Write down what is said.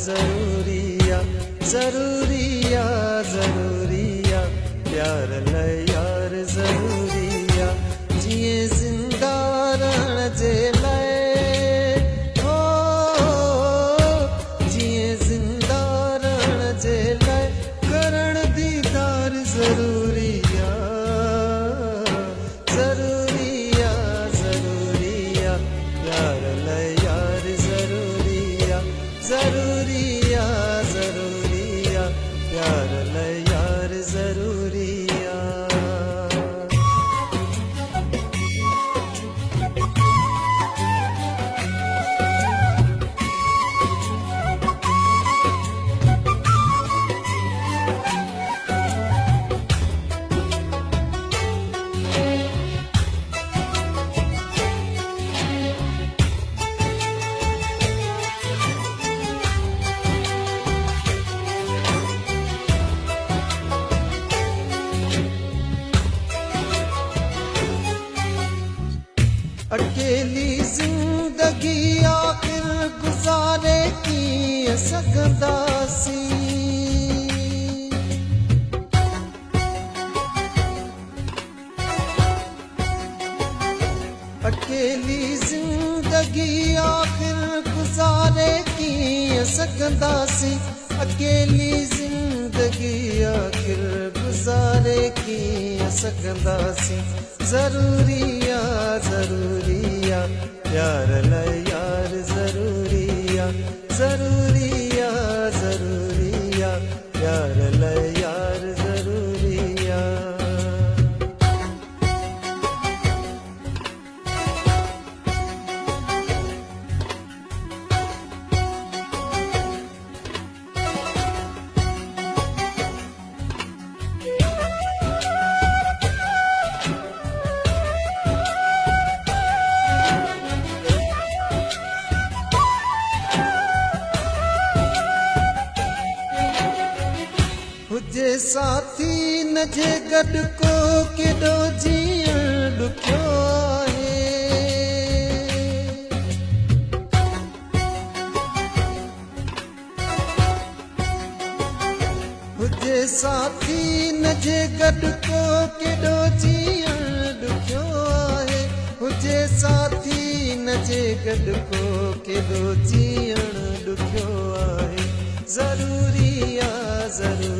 ज़रूरिया ज़रूरिया ज़रूरिया प्यार लाइ यार ज़रूरिया जिए ज़िंदा रहण जे लाइ हो जिए ज़िंदा रहण जे लाइ करण दीदार ज़रूरिया ज़रूरिया ज़रूरिया प्यार लाइ यार ज़रूरिया ज़रूरिया ज़रूरिया प्यार लाइ यार ज़रूरिया। अकेली जिंदगी आखिर गुजारे कीअं सघंदासीं अकेली जिंदगी आखिर गुजारे कीअं सघंदासीं अकेली जिंदगी आखिर गुजारे कीअं सघंदासीं ज़रूरिया ज़रूरिया प्यार लाइ यार ज़रूरिया ज़रूरिया ज़रूरिया प्यार लाइ यार ज़रूरिया। हुजे साथी न जे गॾु को केॾो जीअण ॾुखियो आहे हुजे साथी न जे गॾु को केॾो जीअण ॾुखियो आहे हुजे साथी न जे गॾु को केॾो जीअण ॾुखियो आहे ज़रूरिया ज़रूरिया